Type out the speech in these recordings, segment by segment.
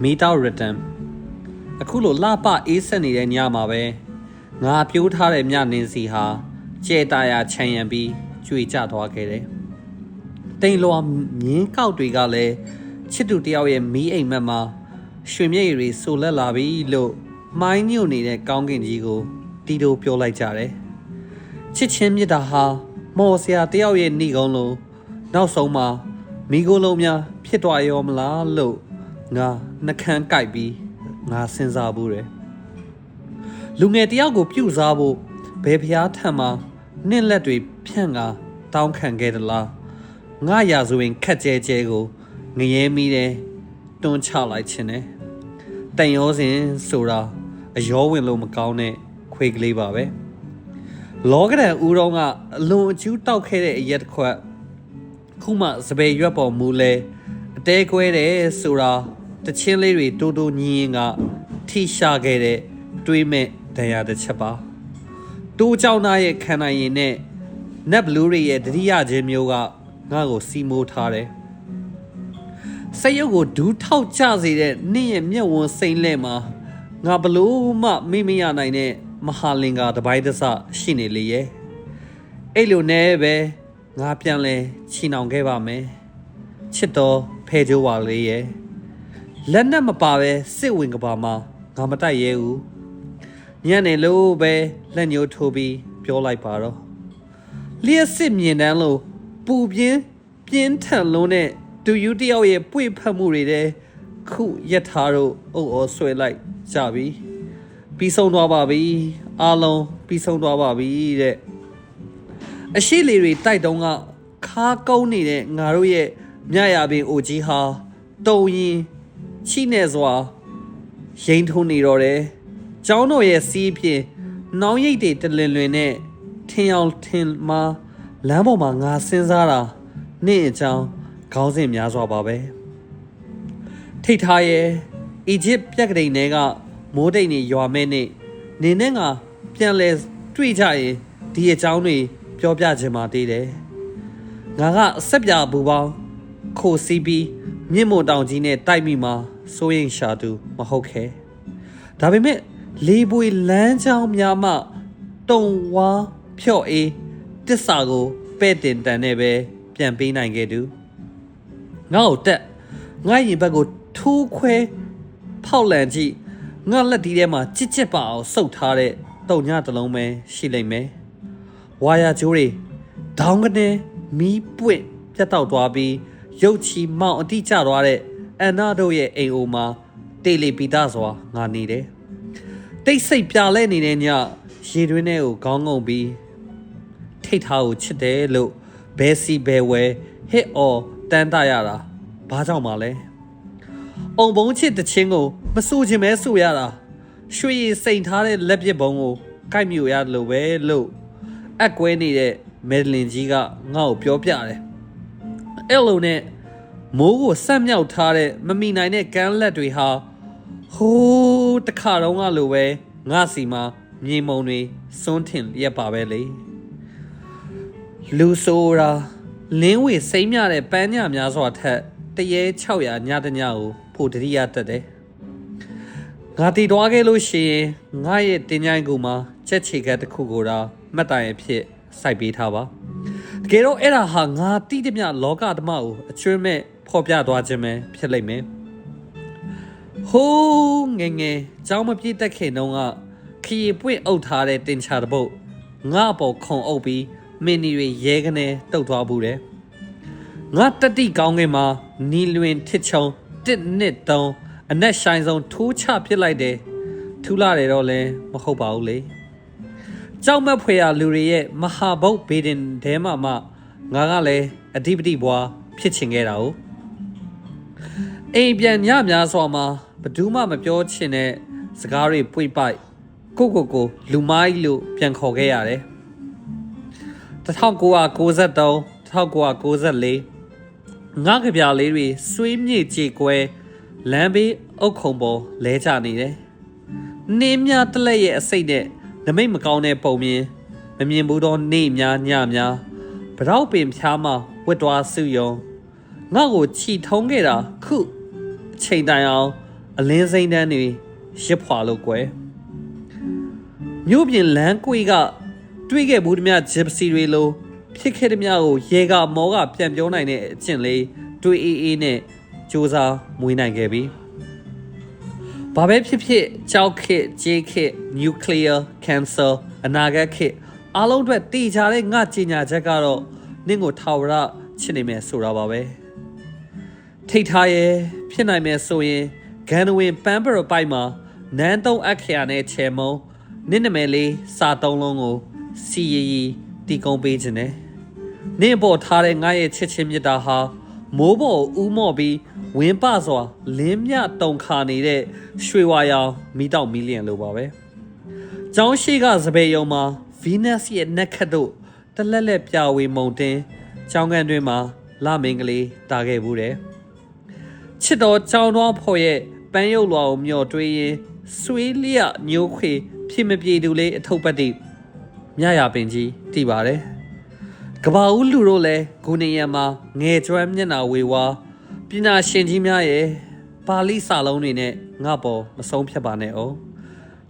မီတောက်ရတန်အခုလိုလှပအေးဆက်နေတဲ့ညမှာပဲငါပြိုးထားတဲ့မြနင်းစီဟာကျဲတာယာခြံရံပြီးကြွေကျသွားခဲ့တယ်တိမ်လွာမြင်းကောက်တွေကလည်းချစ်သူတယောက်ရဲ့မီးအိမ်မက်မှာရွှေမြိတ်ရီဆိုလက်လာပြီလို့မိုင်းညို့နေတဲ့ကောင်းကင်ကြီးကိုတီတိုပြောလိုက်ကြတယ်ချစ်ချင်းမြတ်တာဟာမော်ဆရာတယောက်ရဲ့ဏိကုံးလုံးနောက်ဆုံးမှာမိကိုယ်လုံးများဖြစ်သွားရောမလားလို့ငါနှကန်းကြိုက်ပြီးငါစဉ်းစားဘူးတယ်လူငယ်တယောက်ကိုပြုတ်စားဖို့ဘယ်ဖျားထံမှာနှင့်လက်တွေဖြန့်ကတောင်းခံခဲ့သလားငါရာဇဝင်ခက်ကြဲကြဲကိုငရဲမီးတယ်တွန်းချလိုက်ခြင်းနဲ့တန်ရောစဉ်ဆိုတာအယောဝင်လို့မကောင်းတဲ့ခွေကလေးပါပဲလောကဒန်ဦးတော်ကအလွန်အကျူးတောက်ခဲ့တဲ့အရက်တစ်ခွက်ခုမှစပယ်ရွက်ပေါ်မူလဲအတဲကွဲတယ်ဆိုတာတချင်းလေးတွေတိုးတိုးညင်းရင်ကထိရှာခဲ့တဲ့တွေးမဲ့ဒဏ်ရာတစ်ချက်ပါတိုးเจ้าသားရဲ့ခံနိုင်ရင်နဲ့နက်ဘလူးတွေရဲ့တတိယချင်းမျိုးကငါ့ကိုစီမိုးထားတယ်စရုပ်ကိုဒူးထောက်ကျစေတဲ့နေ့ရဲ့မျက်ဝန်းစိမ့်လဲမှာငါဘလို့မှမေ့မရနိုင်တဲ့မဟာလင်္ကာတပိုင်းတစရှိနေလေရဲ့အဲ့လိုနဲ့ပဲငါပြန်လဲချီနှောင်ခဲ့ပါမယ်ချစ်တော်ဖဲကြိုးပါလေရဲ့လက်နဲ့မပါပဲစစ်ဝင်ကဘာမှာငါမတိုက်ရဲဘူးညနေလို့ပဲလက်ညှိုးထိုးပြီးပြောလိုက်ပါတော့လျှက်စစ်မြင်တန်းလို့ပူပြင်းထန်လုံးနဲ့သူယူတယောက်ရဲ့ပွေဖက်မှုတွေတဲ့ခုရက်ထားတော့အုပ်အော်ဆွဲလိုက်ကြပြီပြီးဆုံးသွားပါပြီအားလုံးပြီးဆုံးသွားပါပြီတဲ့အရှိလေတွေတိုက်တုံးကခါကုန်းနေတဲ့ငါတို့ရဲ့မြရပင်အိုကြီးဟာတုံရင်ချိနေစွာရိန်ထုံးနေတော့တယ်ကျောင်းတော်ရဲ့စီးဖြင့်နှောင်းရိပ်တွေတလင်လွင်နဲ့ထင်အောင်ထင်မှာလမ်းပေါ်မှာငါစဉ်းစားတာနေ့အကြောင်းခေါင်းစဉ်များစွာပါပဲထိတ်ထားရဲ့အီဂျစ်ပြက်ကလေးတွေကမိုးတိတ်နေရွာမဲနေနေနဲ့ငါပြန်လဲတွေ့ကြရင်ဒီအကြောင်းတွေပြောပြခြင်းပါသေးတယ်ငါကအဆက်ပြဘူပေါင်းခိုစီးပြီးမြင့်မို့တောင်ကြီးနဲ့တိုက်မိမှာစိုးရင်ရှာသူမဟုတ်ခဲ့ဒါပေမဲ့လေပွေလမ်းကြောင်းများမှတုံဝါဖြော့အေးတစ္ဆာကိုပဲ့တင်တန်နဲ့ပဲပြန်ပေးနိုင်ခဲ့သူငါ့ကိုတက်ငါရင်ဘက်ကိုထိုးခွဲဖောက်လန်ကြည့်ငါလက်ဒီထဲမှာကြစ်ကြစ်ပါအောင်စုပ်ထားတဲ့တုံညတစ်လုံးပဲရှိလိမ့်မယ်ဝါယာကျိုးတွေဒေါင်းကနေမီးပွင့်ပြတ်တောက်သွားပြီးရုပ်ချီမောင်အတိကျသွားတဲ့အန်နာတို့ရဲ့အိမ်အိုမှာတေလီပီတာစွာငါနေတယ်တိတ်ဆိတ်ပြလဲနေတဲ့ညရေတွင်းထဲကိုခေါင်းငုံပြီးထိတ်ထားကိုချစ်တယ်လို့ဘဲစီဘဲဝဲဟစ်အော်တန်းတရတာဘာကြောင့်မှလဲအုံဘုံချစ်တချင်းကိုမဆူချင်မဲဆူရတာရွှေရည်စိန်ထားတဲ့လက်ပစ်ဘုံကိုကိုက်မြူရလို့ပဲလို့အက်ကွဲနေတဲ့မဲဒလင်ကြီးကငါ့ကိုပြောပြတယ်အဲ့လိုနဲ့မိုးကိုဆက်မြောက်ထားတဲ့မမီနိုင်တဲ့ကန်းလက်တွေဟာဟိုးတခါတော့ကလိုပဲငါစီမှာမြေမုံတွေစွန်းထင်ရက်ပါပဲလေလူဆိုတာလင်းဝေစိမ့်မြတဲ့ပန်းညများစွာထက်တရေ600ညတညကိုဖို့တတိယတက်တယ်ငါတည်သွားခဲ့လို့ရှိရင်ငါရဲ့တင်ញိုင်းကူမှာချက်ချေကတ်တစ်ခုကိုတော့မှတ်တိုင်အဖြစ်စိုက်ပေးထားပါတကယ်တော့အဲ့ဒါဟာငါတိတမျှလောကဓမ္မကိုအကျွမ်းမဲ့ဖော်ပြသွားခြင်းပဲဖြစ်လိမ့်မယ်ဟိုးငယ်ငယ်ကြောင်းမပြေးတက်ခင်တုန်းကခရီပွင့်အုပ်ထားတဲ့တင်ချာတပုတ်ငါ့အပေါ်ခုံအုပ်ပြီးမင်းတွေရဲကနေတုတ်သွားဘူးတယ်ငါတတိကောင်းငယ်မှာနီလွင်ထစ်ချုံ1-2-3အနက်ဆိုင်ဆုံးထိုးချပစ်လိုက်တယ်ထူလာတယ်တော့လဲမဟုတ်ပါဘူးလေကြောက်မက်ဖွယ်ရလူတွေရဲ့မဟာဘုတ်ဘေဒင်တဲမှာမှငါကလည်းအဓိပတိဘွားဖြစ်ချင်ခဲ့တာ哦အိမ်ပြန်ညများစွာမှာဘယ်သူမှမပြောချင်တဲ့စကားတွေပွေပိုက်ကိုလူမိုင်းလို့ပြန်ခေါ်ခဲ့ရတယ်1993 1994ငါကပြလေးတွေဆွေးမြေ့ကြေကွဲလမ်းဘေးအုတ်ခုံပေါ်လဲကျနေတယ်။နင်းများတလက်ရဲ့အစိတ်နဲ့နမိတ်မကောင်းတဲ့ပုံမြင်မမြင်ဘူးတော့နေများညများဗရောက်ပင်ဖျားမှဝတ်သွားစုယုံငါ့ကိုချီထုံးခဲ့တာခုအချိန်တိုင်အောင် အလင်းစိမ့်တန်းတွေရစ်ဖွာလို့ကွယ်မြို့ပြင်လမ်းကွေကတွေးခဲ့ဘူးတမျှဂျစ်စီတွေလိုဖြစ်ခဲ့တဲ့များကိုရေကမောကပြန်ပြောနိုင်တဲ့အကျင့်လေးတွေးအေးနဲ့စူးစမ်းမွေးနိုင်ခဲ့ပြီဘာပဲဖြစ်ဖြစ်ကြောက်ခေကြေးခေနျူကလ িয়ার ကင်ဆာအနာဂတ်ခေအားလုံးအတွက်တည်ကြတဲ့ငါကြီးညာချက်ကတော့နင့်ကိုထာဝရချစ်နေမယ်ဆိုတာပါပဲထိတ်ထားရဲ့ဖြစ်နိုင်မယ်ဆိုရင်ဂန်နဝင်ပန်းပရပိုက်မှာနန်းသုံးအခရာနဲ့ချေမုံနင့်နမယ်လေးစာသုံးလုံးကိုစီရီတီကုံပေးခြင်းနဲ့နင့်ပေါ်ထားတဲ့ငါရဲ့ချစ်ချင်းမြတ်တာဟာမိုးပေါ်ဦးမော့ပြီးဝင်းပစွာလင်းမြတုံခါနေတဲ့ရွှေဝါရောင်မီတောက်မီလျံလိုပါပဲကျောင်းရှိကစပယ်ယုံမှာဗီနက်စ်ရဲ့နက်ခတ်တို့တလက်လက်ပြဝေမုံတင်ကျောင်းကန်တွင်မှာလမင်းကလေးတာခဲ့ဘူးတယ်ချစ်တော်ကျောင်းတော်ဖော်ရဲ့ပန်းရုပ်လွာကိုမျောတွေးရင်ဆွေးလျညိုးခွေဖြစ်မပြေသူလေးအထုပ်ပတ်တိမြရပင်ကြီးတည်ပါတယ်ကဘာဦးလူတို့လည်းဂုဏယံမှာငယ်ကျွမ်းမျက်နှာဝေဝါပညာရှင်ကြီးများရဲ့ပါဠိစာလုံးတွေနဲ့ငါပေါ်မဆုံးဖြတ်ပါနဲ့အောင်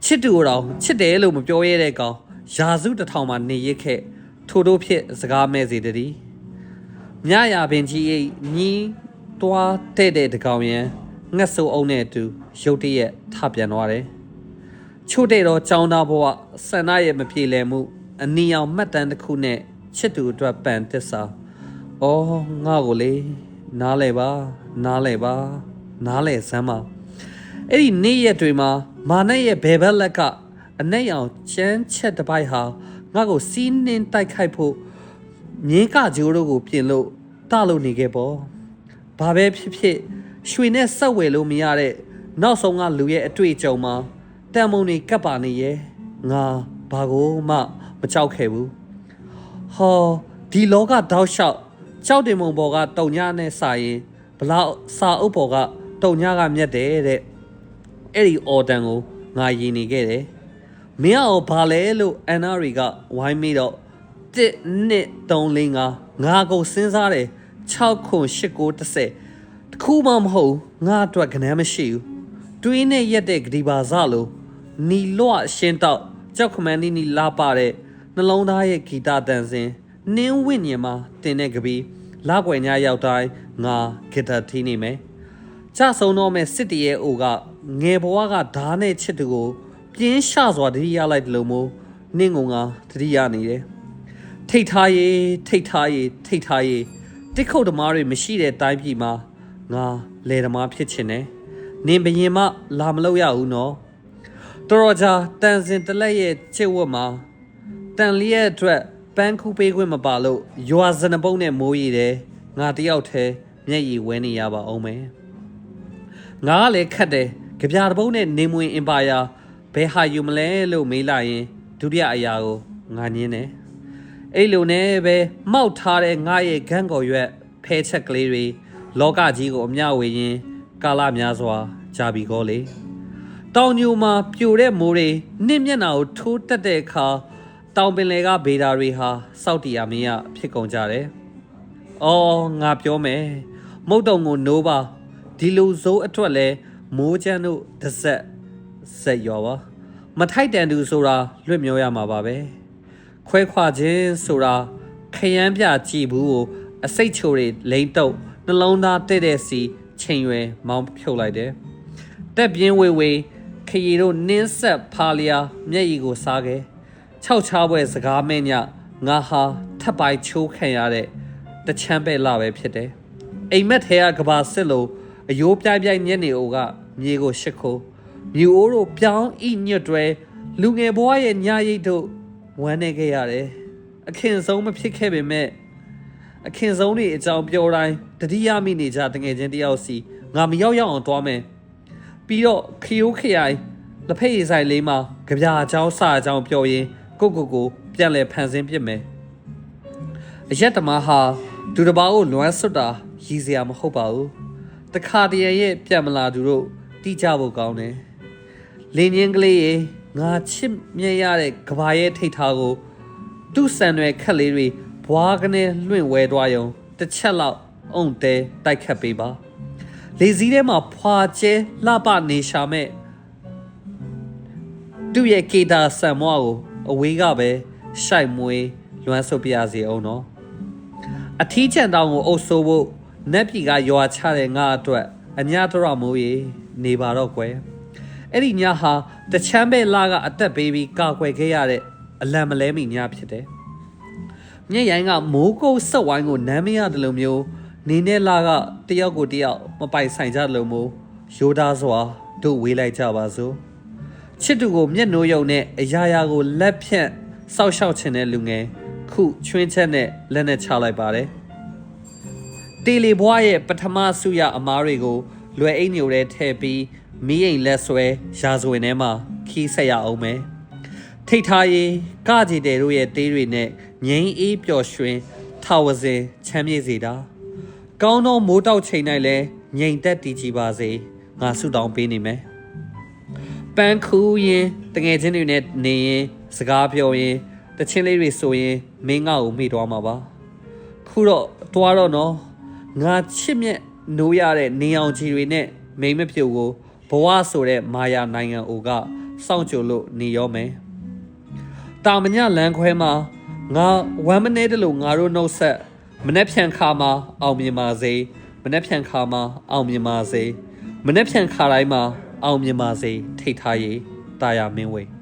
ချစ်တူတော်ချစ်တယ်လို့မပြောရတဲ့ကောင်ရာစုတစ်ထောင်မှနေရခဲ့ထို့တို့ဖြစ်စကားမဲ့စေတည်းမြရပင်ကြီးညီတွားတဲ့တကောင်ရန်ငှက်ဆိုးအုံနဲ့အတူရုတ်တရက်ထပြန်သွားတယ်ချို့တဲ့တော့ចောင်းသားဘဝဆန္ဒရဲ့မပြေလည်မှုအနီအောင်မှတ်တမ်းတစ်ခုနဲ့ချစ်သူအတွက်ပန်တစ္ဆာအော်ငါကိုလေနားလဲပါနားလဲပါနားလဲစမ်းပါအဲ့ဒီနေ့ရက်တွေမှာမာနရဲ့ဘယ်ဘက်လက်ကအနဲ့ရောင်ချမ်းချက်တစ်ပိုက်ဟာငါ့ကိုစီးနှင်းတိုက်ခိုက်ဖို့ငင်းကကြိုးတို့ကိုပြင်လို့တလို့နေခဲ့ပေါ့ဘာပဲဖြစ်ဖြစ်ရွှေနဲ့ဆက်ဝယ်လို့မရတဲ့နောက်ဆုံးကလူရဲ့အတွေ့အကြုံမှာတန်မုံတွေကပ်ပါနေရဲ့ငါဘာကိုမှမကြောက်ခဲ့ဘူးဟောဒီလောကတောက်လျှောက်ကြောက်တင်မုံပေါ်ကတုံညနဲ့စာရင်ဘလောက်စာအုပ်ပေါ်ကတုံညကမြတ်တယ်တဲ့အဲ့ဒီအော်တန်ကိုငါယင်နေခဲ့တယ်မင်းအောင်ဘာလဲလို့အန်နာရီကဝိုင်းမိတော့1 2 3 4 5ငါကိုစဉ်းစားတယ်6ခု8 9 10တခုမှမဟုတ်ငါအတွက်ကဏ္ဍမရှိဘူးတွေးနဲ့ရက်တဲ့ဂဒီပါစလို့နီလွတ်ရှင်းတော့ကြောက်ခမန်းနီလာပါတဲ့နှလုံးသားရဲ့ဂီတတန်စင်နင်းဝိညာဉ်မှာတင်တဲ့ကပီးလာကွယ်ညာရောက်တိုင်းငါဂီတထီးနေမယ်ကြဆုံးတော့မဲ့စစ်တရဲ့အိုကငယ်ဘဝကဓားနဲ့ချစ်သူကိုပြင်းရှစွာတတိယလိုက်တယ်လို့မို့နင့်ကတတိယနေတယ်ထိတ်ထားရေးထိတ်ထားရေးထိတ်ထားရေးတစ်ခုတ်သမားတွေမရှိတဲ့တိုင်းပြည်မှာငါလေသမားဖြစ်ချင်တယ်နင်ဘရင်မလာမလို့ရဘူးနော်တော်ကြာတန်စင်တလက်ရဲ့ချစ်ဝတ်မှာတန်လျက်အတွက်ပန်းခုပေးခွင့်မပါလို့ရွာစနပုတ်နဲ့မိုးရီတယ်ငါတယောက်တည်းမျက်ရည်ဝဲနေရပါအောင်မယ်ငါကလည်းခတ်တယ်ကြပြတပုတ်နဲ့နေမွင်အင်ပါယာဘယ်ဟာယူမလဲလို့မေးလိုက်ရင်ဒုတိယအရာကိုငါညင်းတယ်အဲ့လိုနဲ့ပဲမောက်ထားတဲ့ငါရဲ့ဂန်းကော်ရွက်ဖဲချက်ကလေးတွေလောကကြီးကိုအမျှဝေရင်ကာလများစွာကြာပြီကောလေတောင်ညိုမှာပြိုတဲ့မိုးတွေနှင့်မျက်နှာကိုထိုးတက်တဲ့အခါတောင်ပင်လယ်ကဗေဒါတွေဟာစောက်တီယာမင်းရဖြစ်ကုန်ကြတယ်။အော်ငါပြောမယ်မုတ်တုံကိုနိုးပါဒီလူစိုးအတွက်လဲမိုးချမ်းတို့တစ်ဆက်ရောပါမထိုက်တန်သူဆိုတာလွတ်မြောရမှာပါပဲခွဲခွာခြင်းဆိုတာခရမ်းပြကြည်ဘူးကိုအစိတ်ချိုတွေလိမ့်တုပ်နှလုံးသားတဲ့စီချိန်ရွယ်မောင်းဖြုတ်လိုက်တယ်တက်ပြင်းဝေဝေခရီတို့နင်းဆက်ဖာလျာမျက်ရည်ကိုစားခဲ့၆ချားပွဲစကားမဲ့ညငါဟာထပ်ပိုက်ချိုးခံရတဲ့တချမ်းပဲ့လာပဲဖြစ်တယ်အိမ်မက်ထဲကကဘာစစ်လို့အယိုးပြိုင်ပြိုင်ညက်နေအိုကမြေကိုရှစ်ခိုးမြူအိုးတို့ပြောင်းဤညွတ်တွဲလူငယ်ဘဝရဲ့ညရိတ်တို့ဝမ်းနေခဲ့ရတယ်အခင်ဆုံးမဖြစ်ခဲ့ပေမဲ့အခင်ဆုံးတွေအကြောင်းပြောတိုင်းတတိယမိနေကြတငယ်ချင်းတယောက်စီငါမရောက်အောင်သွားမယ်ပြီးတော့ခရိုးခရိုင်လက်ဖက်ရည်ဆိုင်လေးမှာကြပြအကြောင်းစာအကြောင်းပြောရင်းကိုပြန်လဲဖန်ဆင်းပြစ်မယ်အရက်သမားဟာဒူတဘာကိုလွမ်းဆွတ်တာရည်စရာမဟုတ်ပါဘူးတခါတရရဲ့ပြန်မလာသူတို့တိကျဖို့ကောင်းတယ်လင်းချင်းကလေးရေငါချစ်မြတ်ရတဲ့ကဘာရဲ့ထိတ်ထားကိုသူ့ဆန်ရွယ်ခက်လေးတွေဘွားကနေလွင့်ဝဲသွားရုံတစ်ချက်လောက်အုံတဲတိုက်ခတ်ပေးပါ လေစည်းထဲမှာဖွာကျဲလှပနေရှာမဲ့သူ့ရဲ့ကေတာဆံမွားကိုအဝေးကပဲရှိုက်မွေးလွမ်းဆုပ်ပြရစီအောင်နော်အထီးချန်တောင်ကိုအုပ်ဆိုးဖို့နက်ပြည်ကရွာချတဲ့ငါအတွက်အညာတော်မိုးရေနေပါတော့ကွယ်အဲ့ဒီညဟာတချမ်းပဲလာကအသက်ပေးပြီးကာကွယ်ခဲ့ရတဲ့အလံမလဲမိညဖြစ်တယ်မျက်ရိုင်းကမိုးကုတ်ဆက်ဝိုင်းကိုနမ်းမရတယ်လို့မျိုးနေနဲ့လာကတယောက်ကိုတယောက်မပိုင်ဆိုင်ကြလို့မို့ရိုးသားစွာတို့ဝေးလိုက်ကြပါစို့ချစ်သူကိုမျက်နှိုးယုံနဲ့အရာရာကိုလက်ဖြန့်စောက်ရှောက်ချင်တဲ့လူငယ်ခုချွင်းချက်နဲ့လက်နဲ့ချလိုက်ပါတယ်တေလီဘွားရဲ့ပထမဆုရအမားတွေကိုလွယ်အိတ်ညိုထဲထည့်ပြီးမီးအိမ်လက်ဆွဲရာဇဝင်ထဲမှာခီးဆက်ရအောင်မယ်ထိတ်ထားရေးကကြည်တဲ့တို့ရဲ့တေးတွေနဲ့ငိမ့်အေးပျော်ရွှင်ထာဝစဉ်ချမ်းမြေ့စေတာကောင်းသောမိုးတောက်ချိန်၌လဲငိမ်သက်တည်ကြည်ပါစေငါဆုတောင်းပေးနေမယ်ပန်းခူးရင်တငယ်ချင်းတွေနဲ့နေရင်စကားပြောရင်တချင်းလေးတွေဆိုရင်မင်းငါ့ကိုမိသွားမှာပါခုတော့တွားတော့နော်ငါချစ်မြတ်နိုးရတဲ့နေအောင်ကြီးတွေနဲ့မိမပြိုကိုဘဝဆိုတဲ့မာယာနိုင်ငံအိုကစောင့်ကြိုလို့နေရောမယ်တာမညလမ်းခွဲမှာငါဝမ်းမနေတယ်လို့ငါတို့နှုတ်ဆက်မနှက်ဖြန်ခါမှာအောင်မြင်ပါစေမနှက်ဖြန်ခါမှာအောင်မြင်ပါစေမနှက်ဖြန်ခါတိုင်းမှာအောင်မြင်ပါစေထိတ်ထားရေးတာယာမင်းဝေ